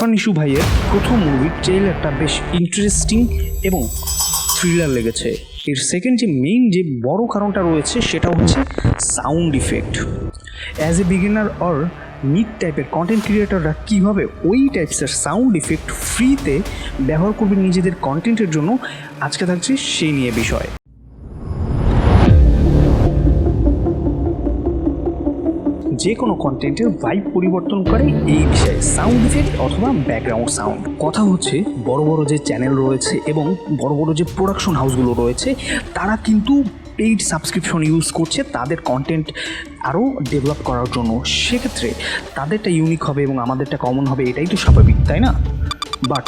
Irfan issue ভাইয়ের প্রথম মুভির ট্রেলারটা বেশ ইন্টারেস্টিং এবং থ্রিলার লেগেছে। এর সেকেন্ড যে মেইন যে বড় কারণটা রয়েছে সেটা হচ্ছে sound effect. As a beginner or mid টাইপের কন্টেন্ট ক্রিয়েটররা কীভাবে ওই টাইপসের সাউন্ড ইফেক্ট ফ্রিতে ব্যবহার করবেন নিজেদের কন্টেন্টের জন্য, আজকে থাকছে সেই নিয়ে বিষয়। যে কোনো কন্টেন্টের ভাইব পরিবর্তন করে এই বিষয়ে সাউন্ড ইফেক্ট অথবা ব্যাকগ্রাউন্ড সাউন্ড। কথা হচ্ছে বড় বড় যে চ্যানেল রয়েছে এবং বড় বড় যে প্রোডাকশন হাউসগুলো রয়েছে তারা কিন্তু পেইড সাবস্ক্রিপশন ইউজ করছে তাদের কন্টেন্ট আরও ডেভেলপ করার জন্য। সেক্ষেত্রে তাদেরটা ইউনিক হবে এবং আমাদেরটা কমন হবে, এটাই তো স্বাভাবিক, তাই না? বাট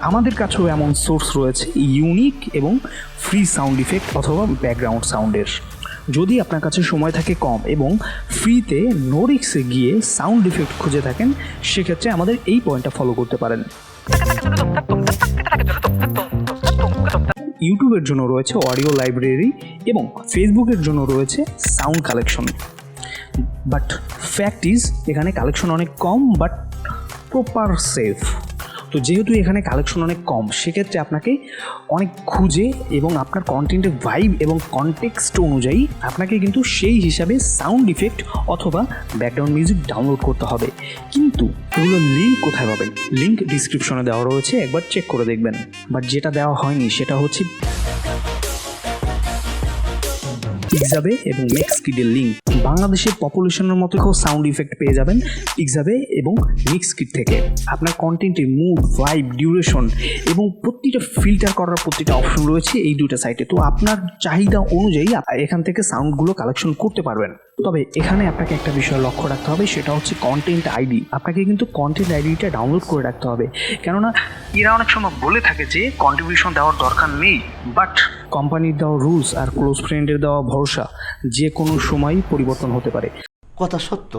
আমাদের কাছেও এমন সোর্স রয়েছে ইউনিক এবং ফ্রি সাউন্ড ইফেক্ট অথবা ব্যাকগ্রাউন্ড সাউন্ডের। যদি আপনার কাছে সময় থাকে কম এবং ফ্রিতে নোরিক্সে গিয়ে সাউন্ড ইফেক্ট খুঁজে থাকেন, সেক্ষেত্রে আমাদের এই পয়েন্টটা ফলো করতে পারেন। ইউটিউবের জন্য রয়েছে অডিও লাইব্রেরি এবং ফেসবুকের জন্য রয়েছে sound collection. But fact is এখানে কালেকশন অনেক কম বাট প্রপার সেফ। তো যেহেতু এখানে কালেকশন অনেক কম, সেক্ষেত্রে আপনাকে অনেক খুঁজে এবং আপনার কন্টেন্টের ভাইব এবং কনটেক্সট অনুযায়ী আপনাকে কিন্তু সেই হিসাবে সাউন্ড ইফেক্ট অথবা ব্যাকগ্রাউন্ড মিউজিক ডাউনলোড করতে হবে। কিন্তু এগুলো লিঙ্ক কোথায় পাবেন? লিঙ্ক ডিসক্রিপশনে দেওয়া রয়েছে, একবার চেক করে দেখবেন। বাট যেটা দেওয়া হয়নি সেটা হচ্ছে পিক্সাবে এবং মিক্সকিটের লিঙ্ক। বাংলাদেশের পপুলেশনের মতো সাউন্ড ইফেক্ট পেয়ে যাবেন পিক্সাবে এবং মিক্সকিট থেকে। আপনার কন্টেন্টের মুড, ভাইব, ডিউরেশন এবং প্রতিটা ফিল্টার করার প্রতিটা অপশন রয়েছে এই দুটো সাইটে। তো আপনার চাহিদা অনুযায়ী এখান থেকে সাউন্ডগুলো কালেকশন করতে পারবেন। তবে এখানে আপনাকে একটা বিষয় লক্ষ্য রাখতে হবে, সেটা হচ্ছে কন্টেন্ট আইডি। আপনাকে কিন্তু কন্টেন্ট আইডিটা ডাউনলোড করে রাখতে হবে, কেননা এরা অনেক সময় বলে থাকে যে কন্ট্রিবিউশন দেওয়ার দরকার নেই। বাট কোম্পানির দেওয়া রুলস আর ক্লোজ ফ্রেন্ডের দেওয়া ভরসা যে কোনো সময় পরিবর্তন হতে পারে। কথা সত্য।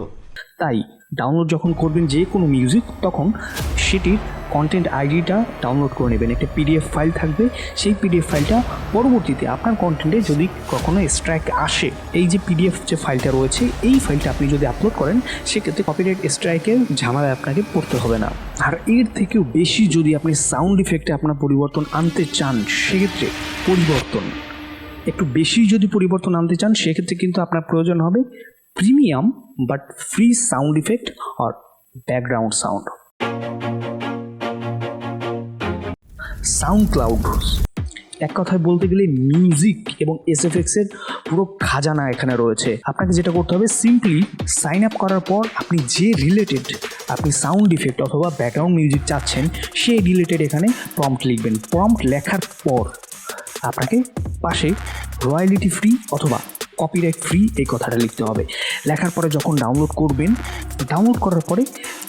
তাই ডাউনলোড যখন করবেন যে কোনো মিউজিক, তখন সেটির কন্টেন্ট আইডিটা ডাউনলোড করে নেবেন। একটা পিডিএফ ফাইল থাকবে, সেই পিডিএফ ফাইলটা পরবর্তীতে আপনার কন্টেন্টে যদি কখনো স্ট্রাইক আসে, এই যে পিডিএফ যে ফাইলটা রয়েছে এই ফাইলটা আপনি যদি আপলোড করেন, সেক্ষেত্রে কপিরাইট স্ট্রাইকের ঝামেলায় আপনাকে পড়তে হবে না। আর এর থেকেও বেশি যদি আপনি সাউন্ড ইফেক্টে আপনার পরিবর্তন আনতে চান, সেক্ষেত্রে একটু বেশি যদি পরিবর্তন আনতে চান, সেক্ষেত্রে কিন্তু আপনার প্রয়োজন হবে premium but free sound effect আর ব্যাকগ্রাউন্ড সাউন্ড। সাউন্ডক্লাউড এক কথায় বলতে গেলে মিউজিক এবং এসএফএক্সের পুরো খাজানা এখানে রয়েছে। আপনাকে যেটা করতে হবে, সিম্পলি সাইন আপ করার পর আপনি যে রিলেটেড আপনি সাউন্ড ইফেক্ট অথবা ব্যাকগ্রাউন্ড মিউজিক চাচ্ছেন সেই রিলেটেড এখানে প্রম্পট লিখবেন। প্রম্পট লেখার পর আপনাকে পাশে রয়্যালিটি ফ্রি অথবা কপিরাইট ফ্রি এই কথাটা লিখতে হবে। লেখার পরে যখন ডাউনলোড করবেন, ডাউনলোড করার পরে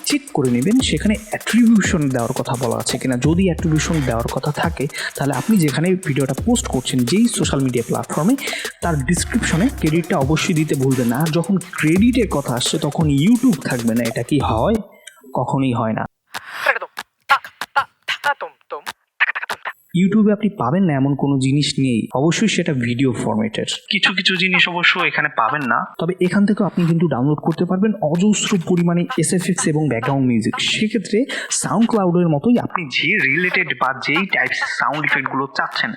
চেক করে নেবেন সেখানে অ্যাট্রিবিউশন দেওয়ার কথা বলা আছে কিনা। যদি অ্যাট্রিবিউশন দেওয়ার কথা থাকে, তাহলে আপনি যেখানে ভিডিওটা পোস্ট করছেন যেই সোশ্যাল মিডিয়া প্ল্যাটফর্মে, তার ডিসক্রিপশনে ক্রেডিটটা অবশ্যই দিতে ভুলবেন না। আর যখন ক্রেডিটের কথা আসছে তখন ইউটিউব থাকবে না। এটা কি হয়? কখনোই হয় না। ইউটিউবে আপনি পাবেন না এমন কোনো জিনিস নেই, অবশ্যই সেটা ভিডিও ফরম্যাটের। কিছু কিছু জিনিস অবশ্য এখানে পাবেন না, তবে এখান থেকে আপনি কিন্তু ডাউনলোড করতে পারবেন অজস্র পরিমাণে এসএফএক্স এবং ব্যাকগ্রাউন্ড মিউজিক। সেক্ষেত্রে সাউন্ড ক্লাউডের মতোই আপনি যে রিলেটেড বা যেই টাইপস সাউন্ড ইফেক্টগুলো চাচ্ছেন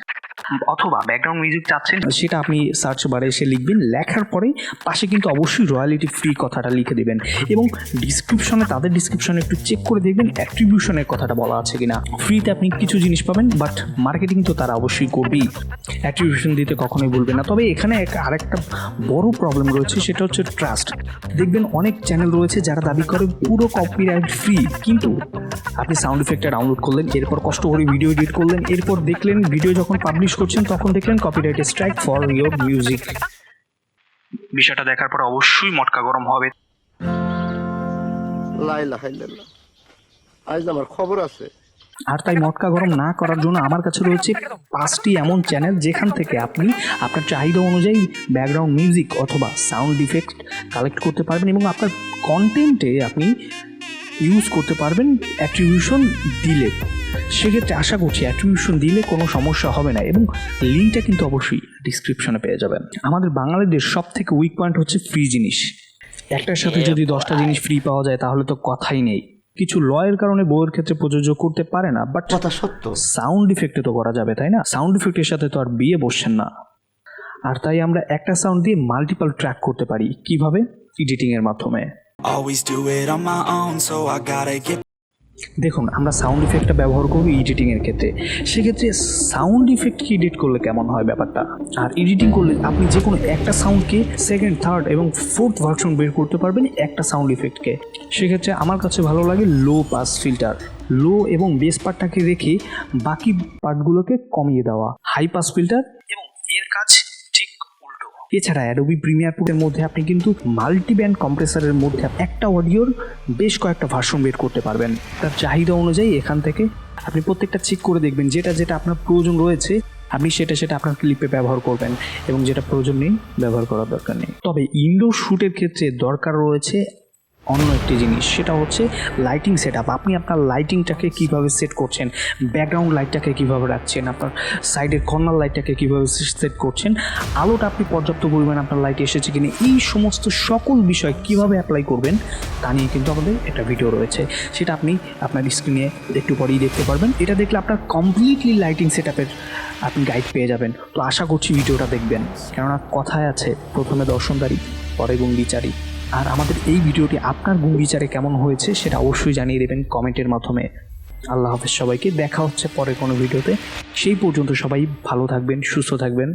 অথবা ব্যাকগ্রাউন্ড মিউজিক চাচ্ছেন, সেটা আপনি সার্চ বারে এসে লিখবেন। লেখার পরে পাশে কিন্তু অবশ্যই রয়্যালিটি ফ্রি কথাটা লিখে দেবেন এবং ডিসক্রিপশনে, তাদের ডিসক্রিপশনে একটু চেক করে দেখবেন অ্যাট্রিবিউশনের কথাটা বলা আছে কিনা। ফ্রিতে আপনি কিছু জিনিস পাবেন, বাট মার্কেটিং তো তারা অবশ্যই করবেই, অ্যাট্রিবিউশন দিতে কখনোই বলবে না। তবে এখানে আরেকটা বড় প্রবলেম রয়েছে, সেটা হচ্ছে ট্রাস্ট। দেখবেন অনেক চ্যানেল রয়েছে যারা দাবি করে পুরো কপিরাইট ফ্রি, কিন্তু আপনি সাউন্ড ইফেক্টটা ডাউনলোড করলেন, এরপর কষ্ট করে ভিডিও এডিট করলেন, এরপর দেখলেন ভিডিও যখন পাবলিশ করছেন তখন দেখলেন copyright strike for your music. বিষয়টা দেখার পর অবশ্যই মটকা গরম হবে। আজ আমার খবর আছে। আর তাই মটকা গরম না করার জন্য আমার কাছে রয়েছে 5টি এমন চ্যানেল যেখান থেকে আপনি আপনার চাহিদা অনুযায়ী ব্যাকগ্রাউন্ড মিউজিক অথবা সাউন্ড ইফেক্ট কালেক্ট করতে পারবেন এবং আপনার কন্টেন্টে আপনি ইউজ করতে পারবেন অ্যাট্রিবিউশন দিলে। সেক্ষেত্রে আশা করছি অ্যাট্রিবিউশন দিলে কোনো সমস্যা হবে না এবং লিঙ্কটা কিন্তু অবশ্যই ডিসক্রিপশনে পেয়ে যাবেন। আমাদের বাঙালিদের সব থেকে উইক পয়েন্ট হচ্ছে ফ্রি জিনিস। একটার সাথে যদি 10টা জিনিস ফ্রি পাওয়া যায় তাহলে তো কথাই নেই, কিছু লয়ের কারণে বইয়ের ক্ষেত্রে প্রযোজ্য করতে পারে না, বাট কথা সত্য। সাউন্ড ইফেক্টে তো করা যাবে, তাই না? সাউন্ড ইফেক্টের সাথে তো আর বিয়ে বসছেন না। আর তাই আমরা একটা সাউন্ড দিয়ে মাল্টিপল ট্র্যাক করতে পারি। কিভাবে? এডিটিং এর মাধ্যমে। Always do it on my own, so I gotta get. দেখুন, আমরা সাউন্ড ইফেক্টটা ব্যবহার করব এডিটিং এর ক্ষেত্রে। সেক্ষেত্রে সাউন্ড ইফেক্ট কি এডিট করলে কেমন হয় ব্যাপারটা, আর এডিটিং করলে আপনি যে কোনো একটা সাউন্ডকে সেকেন্ড, থার্ড এবং ফোর্থ ভার্সন বের করতে পারবেন একটা সাউন্ড ইফেক্টকে। সেক্ষেত্রে আমার কাছে ভালো লাগে লো পাস ফিল্টার। লো এবং বেস পার্টটাকে রেখে বাকি পার্টগুলোকে কমিয়ে দেওয়া হাই পাস ফিল্টার, এবং এর কাজ ঠিক উল্টো। এছাড়া অ্যাডোবি প্রিমিয়ার প্রোর মধ্যে আপনি কিন্তু মাল্টি ব্যান্ড কম্প্রেসারের মধ্যে একটা অডিওর বেশ কয়েকটা ভার্সন বের করতে পারবেন। তার চাহিদা অনুযায়ী এখান থেকে আপনি প্রত্যেকটা চেক করে দেখবেন যেটা যেটা আপনার প্রয়োজন রয়েছে আপনি সেটা সেটা আপনার ক্লিপে ব্যবহার করবেন, এবং যেটা প্রয়োজন নেই ব্যবহার করার দরকার নেই। তবে ইনডোর শ্যুটের ক্ষেত্রে দরকার রয়েছে অন্য একটি জিনিস, সেটা হচ্ছে লাইটিং সেট আপ। আপনি আপনার লাইটিংটাকে কীভাবে সেট করছেন, ব্যাকগ্রাউন্ড লাইটটাকে কীভাবে রাখছেন, আপনার সাইডের কর্নার লাইটটাকে কীভাবে সেট করছেন, আলোটা আপনি পর্যাপ্ত পরিমাণে আপনার লাইটে এসেছে কিনা, এই সমস্ত সকল বিষয় কীভাবে অ্যাপ্লাই করবেন তা নিয়ে কিন্তু আমাদের একটা ভিডিও রয়েছে। সেটা আপনি আপনার স্ক্রিনে একটু পরেই দেখতে পারবেন। এটা দেখলে আপনার কমপ্লিটলি লাইটিং সেট আপের আপনি গাইড পেয়ে যাবেন। তো আশা করছি ভিডিওটা দেখবেন, কেননা কথায় আছে প্রথমে দর্শনদারি পরে গুণবিচারী। আর আমাদের এই ভিডিওটি আপনার গুণ বিচারে কেমন হয়েছে সেটা অবশ্যই জানিয়ে দেবেন কমেন্টের মাধ্যমে। আল্লাহ হাফেজ সবাইকে, দেখা হচ্ছে পরে কোনো ভিডিওতে। সেই পর্যন্ত সবাই ভালো থাকবেন, সুস্থ থাকবেন।